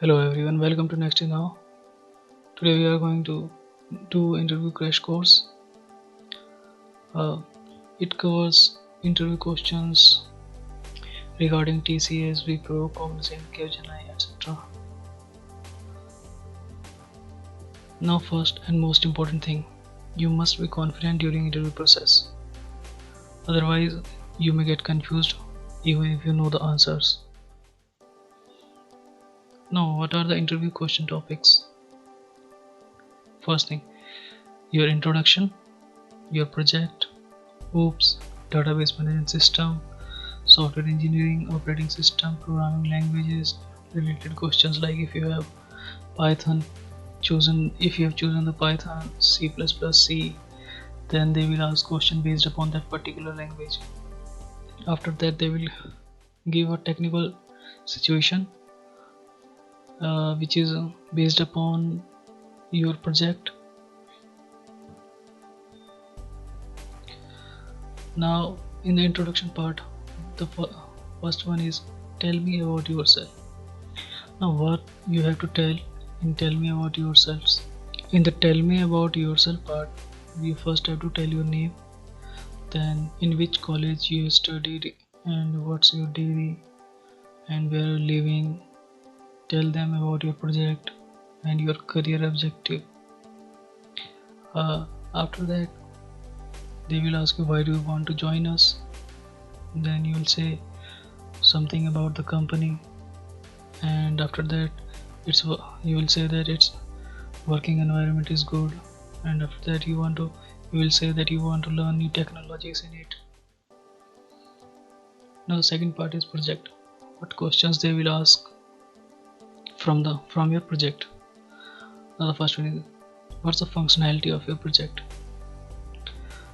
Hello everyone, welcome to Next Now. Today we are going to do interview crash course. Uh, it covers interview questions regarding TCS, Wipro, Cognizant, Capgemini, etc. Now first and most important thing, you must be confident during interview process. Otherwise, you may get confused even if you know the answers. Now, what are the interview question topics? First thing, your introduction, your project, OOPS, database management system, software engineering, operating system, programming languages, related questions like if you have Python if you have chosen the Python, C++, C, then they will ask question based upon that particular language. After that they will give a technical situation which is based upon your project. Now in the introduction part, the first one is tell me about yourself. Now what you have to tell in tell me about yourselves. In the tell me about yourself part, you first have to tell your name, then in which college you studied and what's your degree and where you're living. Tell them about your project and your career objective. After that they will ask you why do you want to join us, then you will say something about the company, and after that you will say that its working environment is good, and after that you will say that you want to learn new technologies in it. Now the second part is project. What questions they will ask from your project. Now the first one is what's the functionality of your project.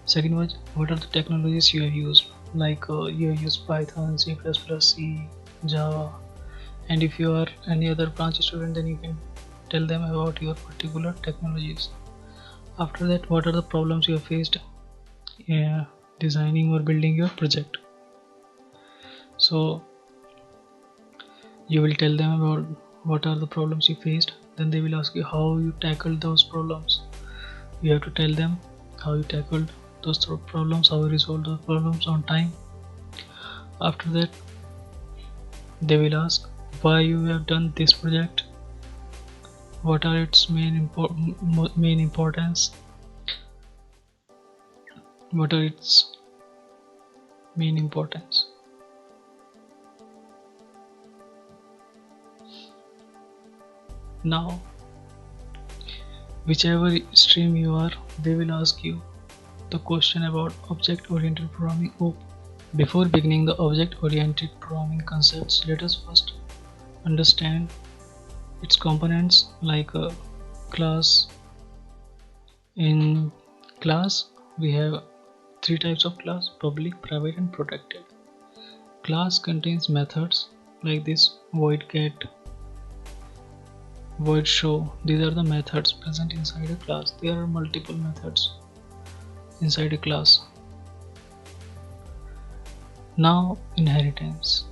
Second one, what are the technologies you have used, like you have used Python, C++, C, Java, and if you are any other branch student then you can tell them about your particular technologies. After that, what are the problems you have faced designing or building your project. So you will tell them about what are the problems you faced, then they will ask you how you tackled those problems. You have to tell them how you tackled those problems, how you resolved those problems on time. After that they will ask why you have done this project, what are its main importance, what are its main importance. Now whichever stream you are, they will ask you the question about object oriented programming. Before beginning the object oriented programming concepts, let us first understand its components, like a class. In class we have three types of class: public, private and protected. Class contains methods like this: void get, void show. These are the methods present inside a class. There are multiple methods inside a class. Now inheritance.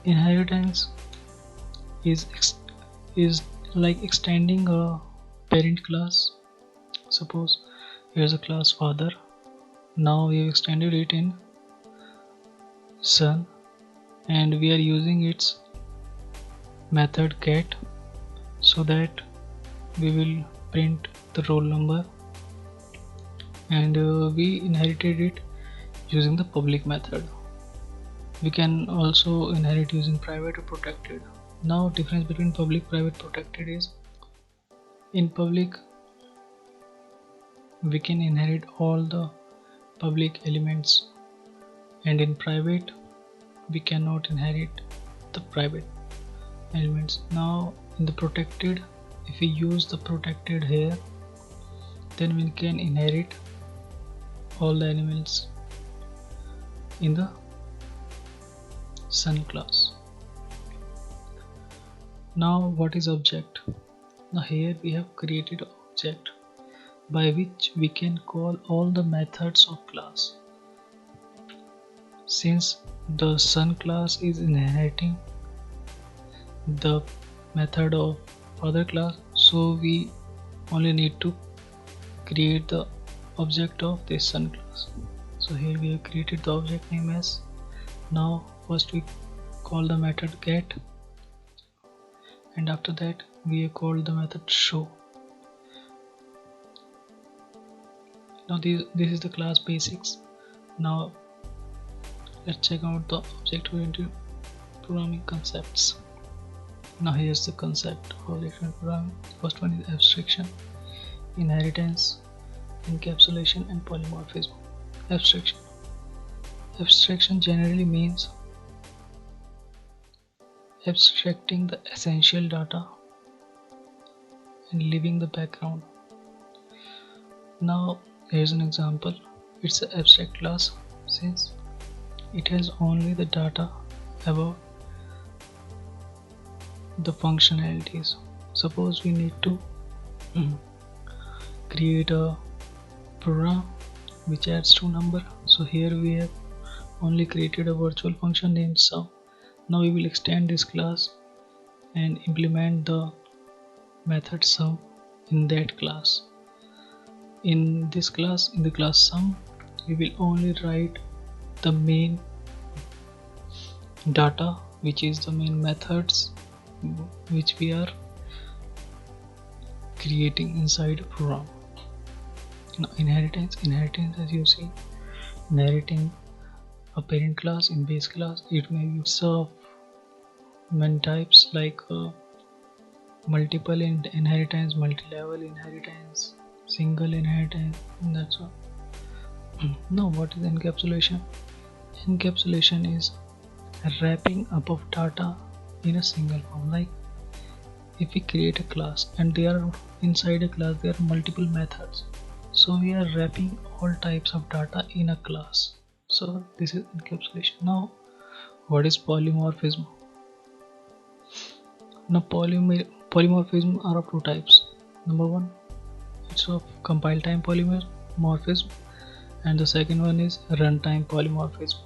Inheritance is like extending a parent class. Suppose here's a class father. Now we have extended it in son, and we are using its method get so that we will print the roll number, and we inherited it using the public method. We can also inherit using private or protected. Now difference between public, private, protected is in public we can inherit all the public elements, and in private we cannot inherit the private elements. Now in the protected, if we use the protected here, then we can inherit all the elements in the son class. Now what is object? Now here we have created object by which we can call all the methods of class. Since the son class is inheriting the method of other class, so we only need to create the object of this sun class. So here we have created the object name as. Now first we call the method get, and after that we have called the method show. Now this is the class basics. Now let's check out the object-oriented programming concepts. Now here's the concept of object-oriented programming. First one is abstraction, inheritance, encapsulation, and polymorphism. Abstraction. Abstraction generally means abstracting the essential data and leaving the background. Now here's an example. It's an abstract class since it has only the data about the functionalities. Suppose we need to create a program which adds two number. So here we have only created a virtual function named sum. Now we will extend this class and implement the method sum in that class. In this class, in the class sum, we will only write the main data, which is the main methods which we are creating inside a program. Now inheritance as you see, inheriting a parent class in base class. It may be of many types like multiple inheritance, multi-level inheritance, single inheritance, and that's all. Now what is encapsulation? Encapsulation is wrapping up of data in a single form. Like if we create a class and there are inside a class there are multiple methods, so we are wrapping all types of data in a class. So this is encapsulation. Now what is polymorphism? Now polymorphism are of two types. Number one, it's of compile time polymorphism, and the second one is runtime polymorphism.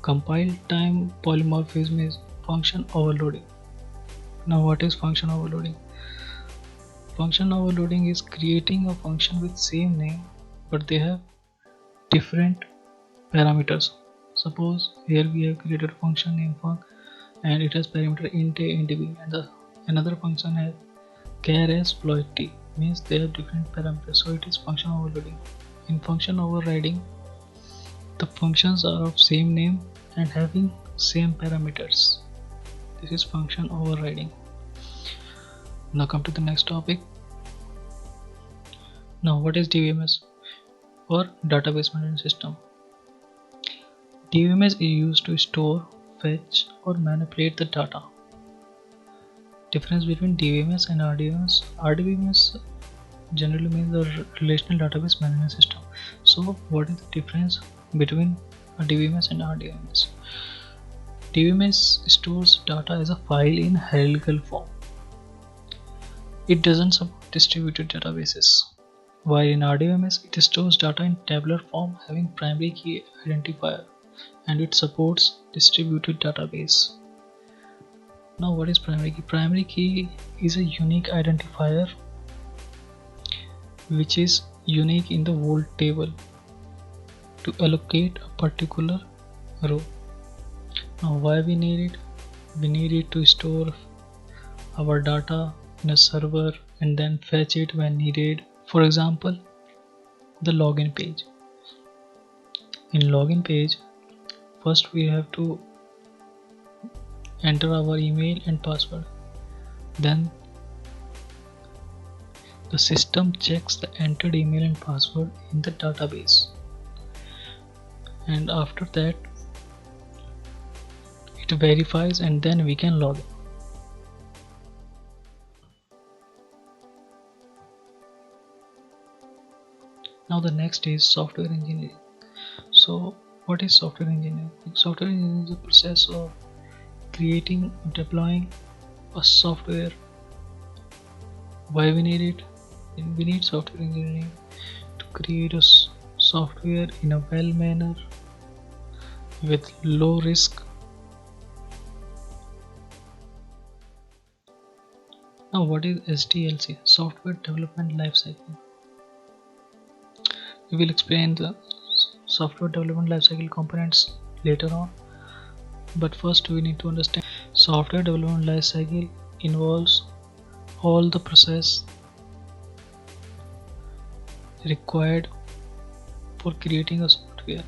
Compile time polymorphism is function overloading. Now what is function overloading? Function overloading is creating a function with same name but they have different parameters. Suppose here we have created a function named func and it has parameter int a, int b, and another function has char s, float t, means they have different parameters, so it is function overloading. In function overriding, the functions are of same name and having same parameters. This is function overriding. Now come to the next topic. Now what is DBMS or database management system? DBMS is used to store, fetch or manipulate the data. Difference between DBMS and RDBMS. RDBMS generally means the relational database management system. So what is the difference between a DBMS and RDBMS? DBMS stores data as a file in hierarchical form. It doesn't support distributed databases. While in RDBMS it stores data in tabular form having primary key identifier, and it supports distributed database. Now what is primary key? Primary key is a unique identifier which is unique in the whole table to allocate a particular row. Now why we need it? We need it to store our data in a server and then fetch it when needed. For example, the login page. In login page, first we have to enter our email and password. Then the system checks the entered email and password in the database, and after that it verifies and then we can log in. Now the next is software engineering. So what is software engineering? Software engineering is the process of creating, deploying a software. Why we need it? We need software engineering to create a software in a well manner with low risk Now, what is SDLC? Software Development Lifecycle. We will explain the software development lifecycle components later on, but first we need to understand software development lifecycle involves all the process required for creating a software.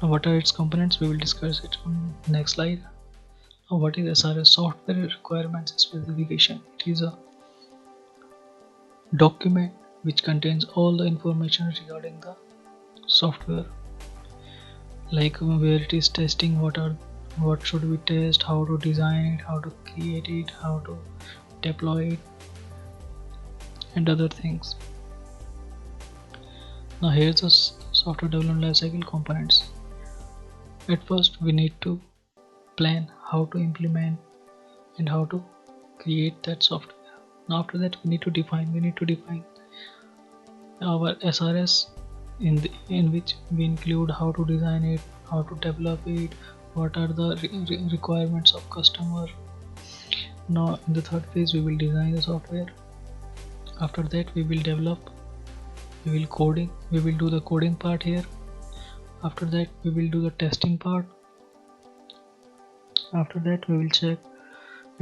Now, what are its components? We will discuss it on next slide. Now, what is SRS? Software Requirements Specification. It is a document which contains all the information regarding the software, like where it is testing, what should we test, how to design it, how to create it, how to deploy it, and other things. Now here's the software development lifecycle components. At first we need to plan how to implement and how to create that software. Now after that we need to define our SRS in which we include how to design it, how to develop it, what are the requirements of customer. Now in the third phase we will design the software. After that we will develop, we will do the coding part here. After that we will do the testing part. After that we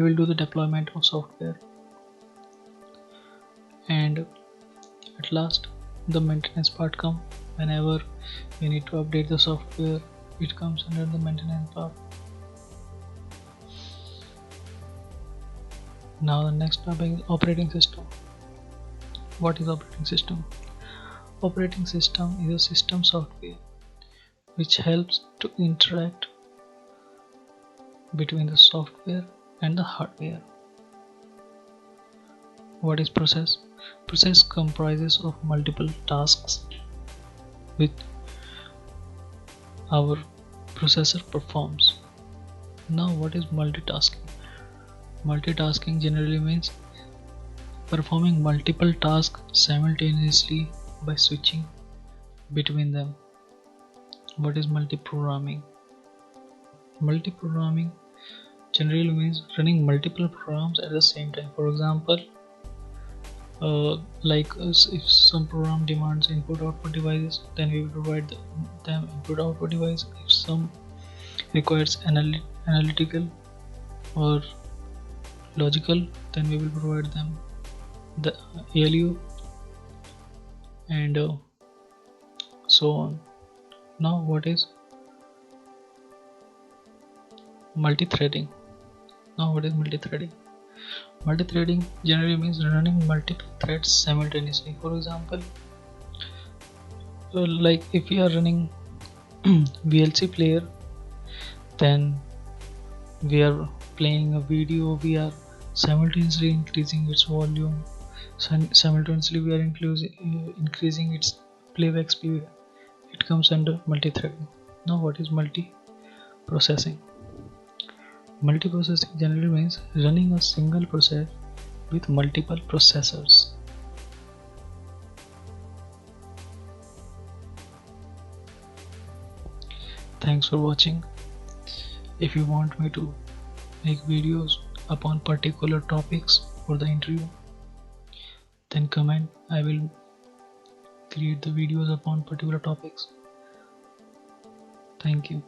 will do the deployment of software, and at last the maintenance part come. Whenever we need to update the software, it comes under the maintenance part. Now the next topic is operating system. What is operating system? Operating system is a system software which helps to interact between the software and the hardware. What is process? Process comprises of multiple tasks which our processor performs. Now what is multitasking? Multitasking generally means performing multiple tasks simultaneously by switching between them. What is multiprogramming? Multiprogramming generally means running multiple programs at the same time. For example, if some program demands input output devices, then we will provide them input output device. If some requires analytical or logical, then we will provide them the ALU, and so on. Now what is multi-threading? Multi-threading generally means running multiple threads simultaneously. For example, like if we are running VLC player, then we are playing a video, we are simultaneously increasing its volume, simultaneously we are increasing its playback speed. It comes under multi-threading. Now what is multiprocessing? Multiprocessing generally means running a single process with multiple processors. Thanks for watching. If you want me to make videos upon particular topics for the interview, then comment. I will create the videos upon particular topics. Thank you.